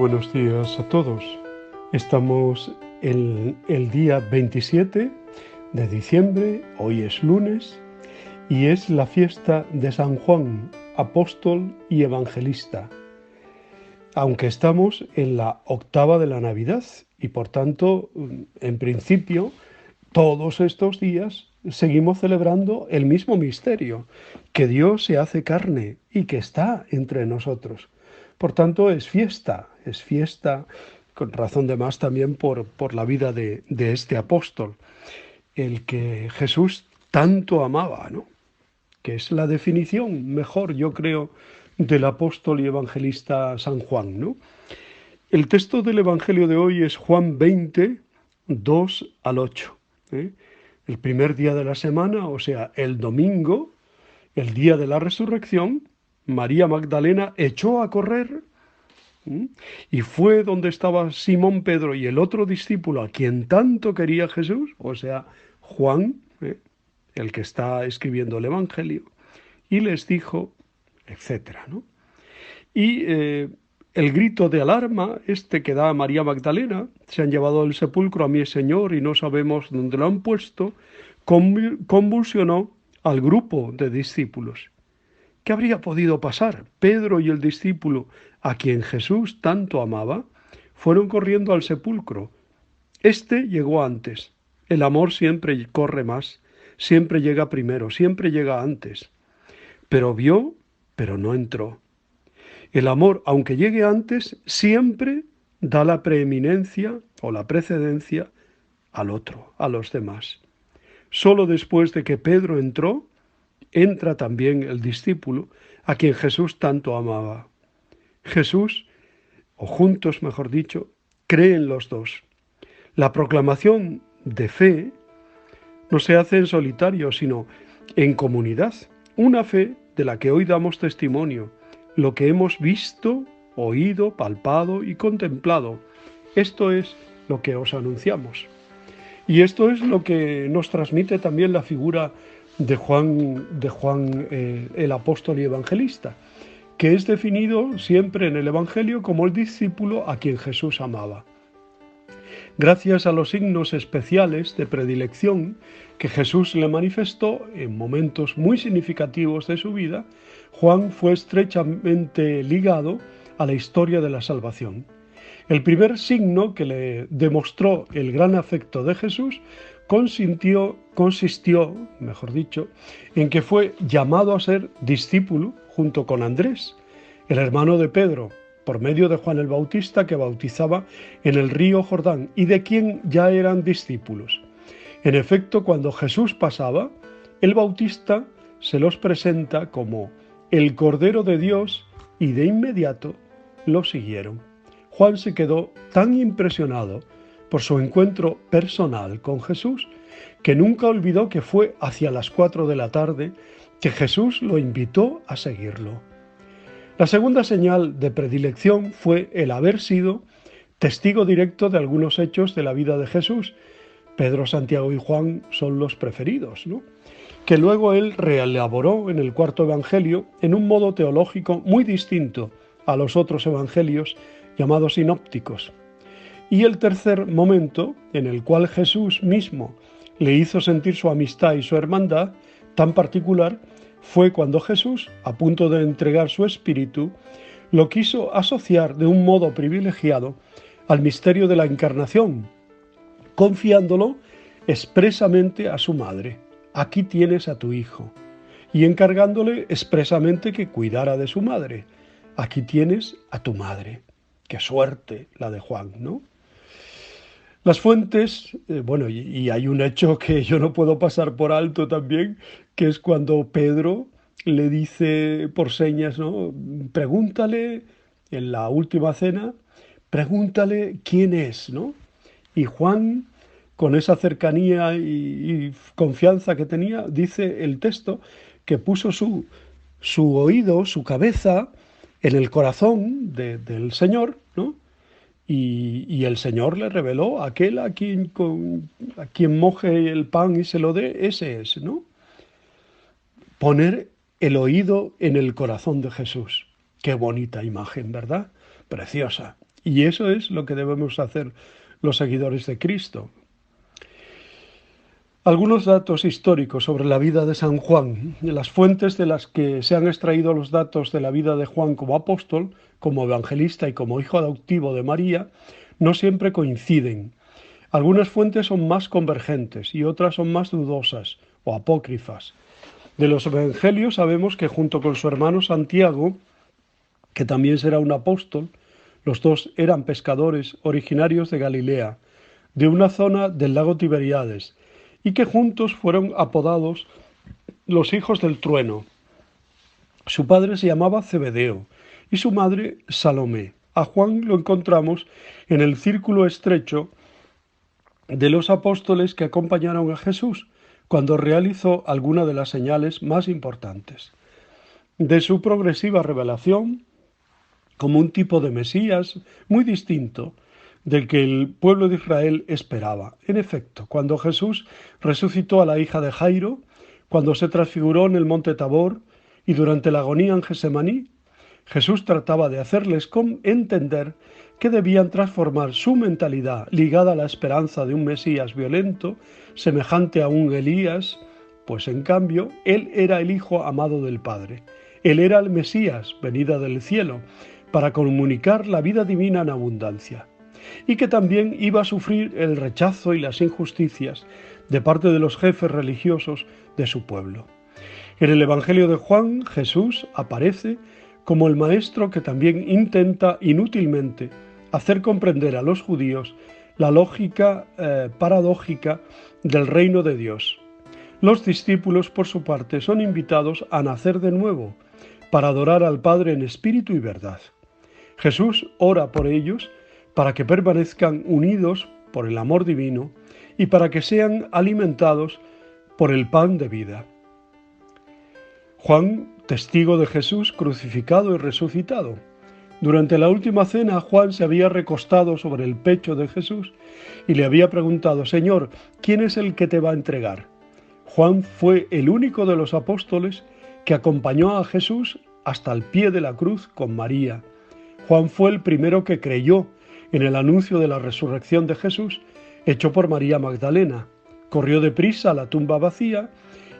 buenos días a todos. Estamos en el día 27 de diciembre, hoy es lunes, y es la fiesta de San Juan, apóstol y evangelista. Aunque estamos en la octava de la Navidad y por tanto, en principio, todos estos días seguimos celebrando el mismo misterio, que Dios se hace carne y que está entre nosotros. Por tanto, es fiesta, con razón de más también por la vida de este apóstol, el que Jesús tanto amaba, ¿no? Que es la definición mejor, yo creo, del apóstol y evangelista San Juan, ¿no? El texto del Evangelio de hoy es Juan 20, 2 al 8. El primer día de la semana, o sea, el domingo, el día de la resurrección, María Magdalena echó a correr y fue donde estaba Simón Pedro y el otro discípulo a quien tanto quería Jesús, o sea, Juan, el que está escribiendo el Evangelio, y les dijo, etcétera, ¿no? Y el grito de alarma, que da María Magdalena, se han llevado al sepulcro a mi Señor y no sabemos dónde lo han puesto, convulsionó al grupo de discípulos. ¿Qué habría podido pasar? Pedro y el discípulo, a quien Jesús tanto amaba, fueron corriendo al sepulcro. Llegó antes. El amor siempre corre más, siempre llega primero, siempre llega antes. Pero vio, pero no entró. El amor, aunque llegue antes, siempre da la preeminencia o la precedencia al otro, a los demás. Solo después de que Pedro entró, entra también el discípulo a quien Jesús tanto amaba. Jesús, o juntos mejor dicho, creen los dos. La proclamación de fe no se hace en solitario, sino en comunidad. Una fe de la que hoy damos testimonio, lo que hemos visto, oído, palpado y contemplado. Esto es lo que os anunciamos. Y esto es lo que nos transmite también la figura de Juan, el apóstol y evangelista, que es definido siempre en el Evangelio como el discípulo a quien Jesús amaba. Gracias a los signos especiales de predilección que Jesús le manifestó en momentos muy significativos de su vida, Juan fue estrechamente ligado a la historia de la salvación. El primer signo que le demostró el gran afecto de Jesús consistió, en que fue llamado a ser discípulo junto con Andrés, el hermano de Pedro, por medio de Juan el Bautista, que bautizaba en el río Jordán y de quien ya eran discípulos. En efecto, cuando Jesús pasaba, el Bautista se los presenta como el Cordero de Dios y de inmediato lo siguieron. Juan se quedó tan impresionado por su encuentro personal con Jesús que nunca olvidó que fue hacia las 4 de la tarde que Jesús lo invitó a seguirlo. La segunda señal de predilección fue el haber sido testigo directo de algunos hechos de la vida de Jesús. Pedro, Santiago y Juan son los preferidos, ¿no? Que luego él reelaboró en el cuarto evangelio en un modo teológico muy distinto a los otros evangelios llamados sinópticos. Y el tercer momento, en el cual Jesús mismo le hizo sentir su amistad y su hermandad tan particular, fue cuando Jesús, a punto de entregar su espíritu, lo quiso asociar de un modo privilegiado al misterio de la encarnación, confiándolo expresamente a su madre. Aquí tienes a tu hijo. Y encargándole expresamente que cuidara de su madre. Aquí tienes a tu madre. Qué suerte la de Juan, ¿no? Las fuentes, y hay un hecho que yo no puedo pasar por alto también, que es cuando Pedro le dice por señas, ¿no? Pregúntale en la última cena, pregúntale quién es, ¿no? Y Juan, con esa cercanía y confianza que tenía, dice el texto que puso su oído, su cabeza en el corazón del Señor, ¿no? Y el Señor le reveló aquel a quien moje el pan y se lo dé, ese es, ¿no? Poner el oído en el corazón de Jesús. Qué bonita imagen, ¿verdad? Preciosa. Y eso es lo que debemos hacer los seguidores de Cristo. Algunos datos históricos sobre la vida de San Juan. Las fuentes de las que se han extraído los datos de la vida de Juan como apóstol, como evangelista y como hijo adoptivo de María, no siempre coinciden. Algunas fuentes son más convergentes y otras son más dudosas o apócrifas. De los evangelios sabemos que junto con su hermano Santiago, que también será un apóstol, los dos eran pescadores originarios de Galilea, de una zona del lago Tiberíades, y que juntos fueron apodados los hijos del trueno. Su padre se llamaba Zebedeo y su madre Salomé. A Juan lo encontramos en el círculo estrecho de los apóstoles que acompañaron a Jesús cuando realizó alguna de las señales más importantes. De su progresiva revelación como un tipo de Mesías muy distinto del que el pueblo de Israel esperaba. En efecto, cuando Jesús resucitó a la hija de Jairo, cuando se transfiguró en el monte Tabor y durante la agonía en Gesemaní, Jesús trataba de hacerles entender que debían transformar su mentalidad ligada a la esperanza de un Mesías violento, semejante a un Elías, pues en cambio, él era el Hijo amado del Padre. Él era el Mesías, venida del cielo, para comunicar la vida divina en abundancia, y que también iba a sufrir el rechazo y las injusticias de parte de los jefes religiosos de su pueblo. En el Evangelio de Juan, Jesús aparece como el maestro que también intenta inútilmente hacer comprender a los judíos la lógica paradójica del reino de Dios. Los discípulos, por su parte, son invitados a nacer de nuevo para adorar al Padre en espíritu y verdad. Jesús ora por ellos para que permanezcan unidos por el amor divino y para que sean alimentados por el pan de vida. Juan, testigo de Jesús crucificado y resucitado. Durante la última cena, Juan se había recostado sobre el pecho de Jesús y le había preguntado: Señor, ¿quién es el que te va a entregar? Juan fue el único de los apóstoles que acompañó a Jesús hasta el pie de la cruz con María. Juan fue el primero que creyó en el anuncio de la resurrección de Jesús, hecho por María Magdalena. Corrió deprisa a la tumba vacía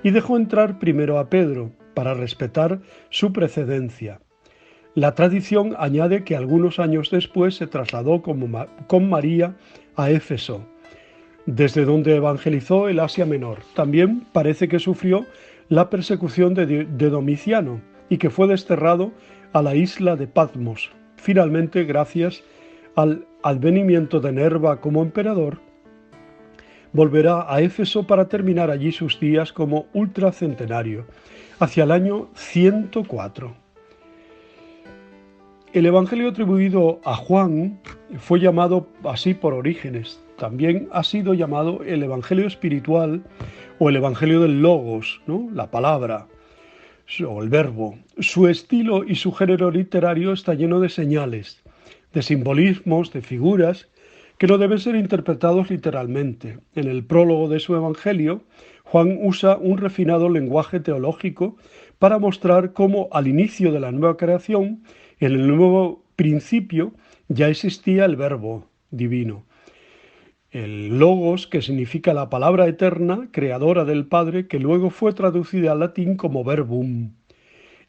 y dejó entrar primero a Pedro, para respetar su precedencia. La tradición añade que algunos años después se trasladó con María a Éfeso, desde donde evangelizó el Asia Menor. También parece que sufrió la persecución de Domiciano y que fue desterrado a la isla de Patmos. Finalmente, gracias al advenimiento de Nerva como emperador, volverá a Éfeso para terminar allí sus días como ultracentenario, hacia el año 104. El Evangelio atribuido a Juan fue llamado así por Orígenes. También ha sido llamado el Evangelio espiritual o el Evangelio del Logos, ¿no? La palabra o el verbo. Su estilo y su género literario está lleno de señales, de simbolismos, de figuras que no deben ser interpretados literalmente. En el prólogo de su Evangelio, Juan usa un refinado lenguaje teológico para mostrar cómo al inicio de la nueva creación, en el nuevo principio, ya existía el Verbo divino. El Logos, que significa la palabra eterna, creadora del Padre, que luego fue traducida al latín como verbum.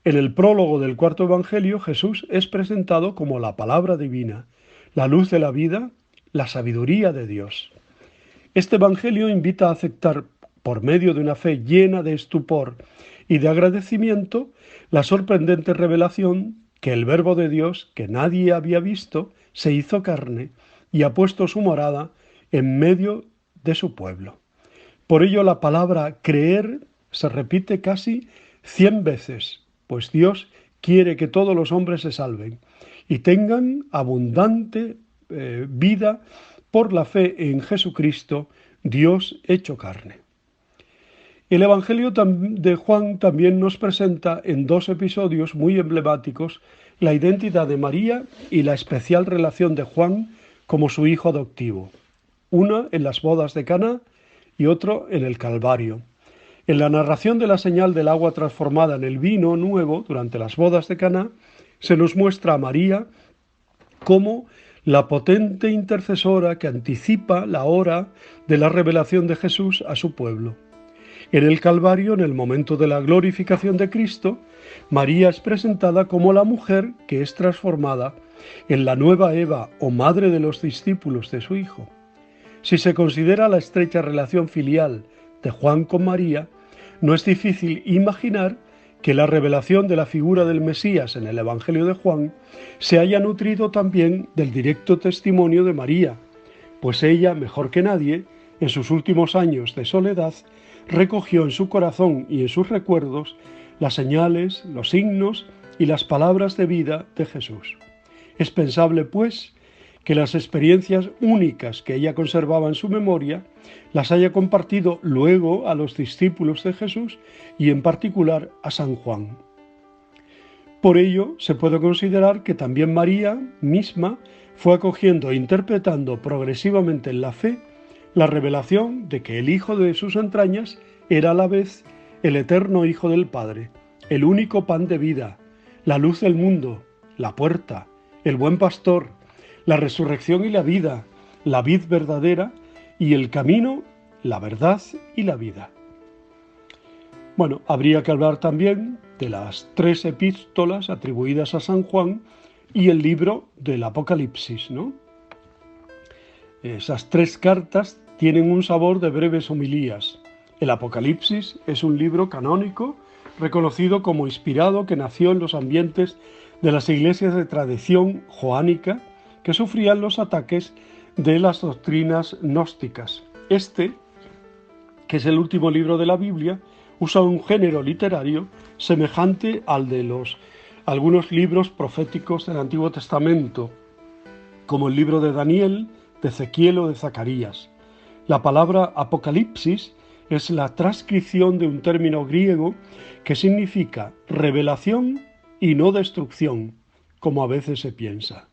En el prólogo del cuarto Evangelio, Jesús es presentado como la palabra divina, la luz de la vida, la sabiduría de Dios. Este Evangelio invita a aceptar, por medio de una fe llena de estupor y de agradecimiento, la sorprendente revelación que el Verbo de Dios, que nadie había visto, se hizo carne y ha puesto su morada en medio de su pueblo. Por ello la palabra creer se repite casi 100 veces, pues Dios quiere que todos los hombres se salven y tengan abundante vida por la fe en Jesucristo, Dios hecho carne. El Evangelio de Juan también nos presenta en dos episodios muy emblemáticos la identidad de María y la especial relación de Juan como su hijo adoptivo. Una en las bodas de Caná y otro en el Calvario. En la narración de la señal del agua transformada en el vino nuevo durante las bodas de Caná, se nos muestra a María como la potente intercesora que anticipa la hora de la revelación de Jesús a su pueblo. En el Calvario, en el momento de la glorificación de Cristo, María es presentada como la mujer que es transformada en la nueva Eva o madre de los discípulos de su Hijo. Si se considera la estrecha relación filial de Juan con María, no es difícil imaginar que la revelación de la figura del Mesías en el Evangelio de Juan se haya nutrido también del directo testimonio de María, pues ella, mejor que nadie, en sus últimos años de soledad, recogió en su corazón y en sus recuerdos las señales, los signos y las palabras de vida de Jesús. Es pensable, pues, que las experiencias únicas que ella conservaba en su memoria las haya compartido luego a los discípulos de Jesús y en particular a San Juan. Por ello, se puede considerar que también María misma fue acogiendo e interpretando progresivamente en la fe la revelación de que el Hijo de sus entrañas era a la vez el eterno Hijo del Padre, el único pan de vida, la luz del mundo, la puerta, el buen pastor, la resurrección y la vida, la vid verdadera y el camino, la verdad y la vida. Bueno, habría que hablar también de las 3 epístolas atribuidas a San Juan y el libro del Apocalipsis, ¿no? Esas 3 cartas tienen un sabor de breves homilías. El Apocalipsis es un libro canónico reconocido como inspirado que nació en los ambientes de las iglesias de tradición joánica que sufrían los ataques de las doctrinas gnósticas. Este, que es el último libro de la Biblia, usa un género literario semejante al de algunos libros proféticos del Antiguo Testamento, como el libro de Daniel, de Ezequiel o de Zacarías. La palabra Apocalipsis es la transcripción de un término griego que significa revelación y no destrucción, como a veces se piensa.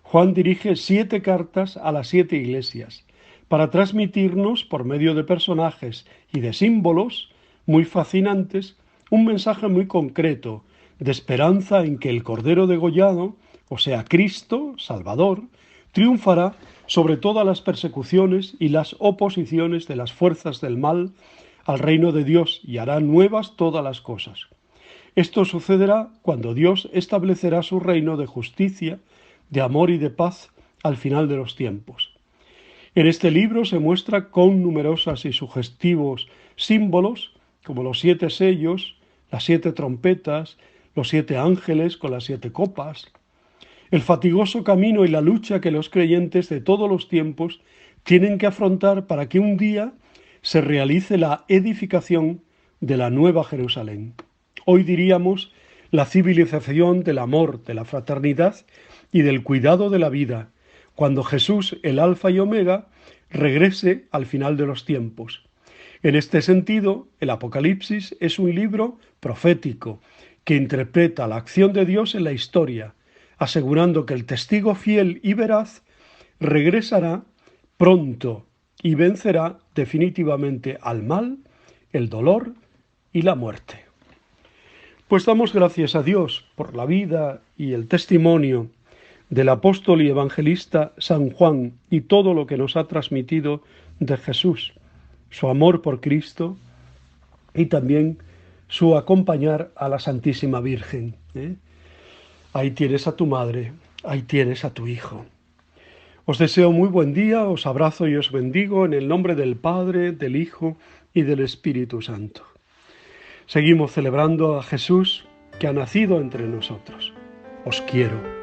Juan dirige 7 cartas a las 7 iglesias para transmitirnos, por medio de personajes y de símbolos muy fascinantes, un mensaje muy concreto de esperanza en que el Cordero degollado, o sea, Cristo, Salvador, triunfará sobre todas las persecuciones y las oposiciones de las fuerzas del mal al reino de Dios y hará nuevas todas las cosas. Esto sucederá cuando Dios establecerá su reino de justicia, de amor y de paz al final de los tiempos. En este libro se muestra con numerosos y sugestivos símbolos, como los 7 sellos, las 7 trompetas, los 7 ángeles con las 7 copas, el fatigoso camino y la lucha que los creyentes de todos los tiempos tienen que afrontar para que un día se realice la edificación de la Nueva Jerusalén. Hoy diríamos la civilización del amor, de la fraternidad y del cuidado de la vida, cuando Jesús, el Alfa y Omega, regrese al final de los tiempos. En este sentido, el Apocalipsis es un libro profético que interpreta la acción de Dios en la historia, asegurando que el testigo fiel y veraz regresará pronto y vencerá definitivamente al mal, el dolor y la muerte. Pues damos gracias a Dios por la vida y el testimonio del apóstol y evangelista San Juan y todo lo que nos ha transmitido de Jesús, su amor por Cristo y también su acompañar a la Santísima Virgen. Ahí tienes a tu madre, ahí tienes a tu hijo. Os deseo muy buen día, os abrazo y os bendigo en el nombre del Padre, del Hijo y del Espíritu Santo. Seguimos celebrando a Jesús que ha nacido entre nosotros. Os quiero.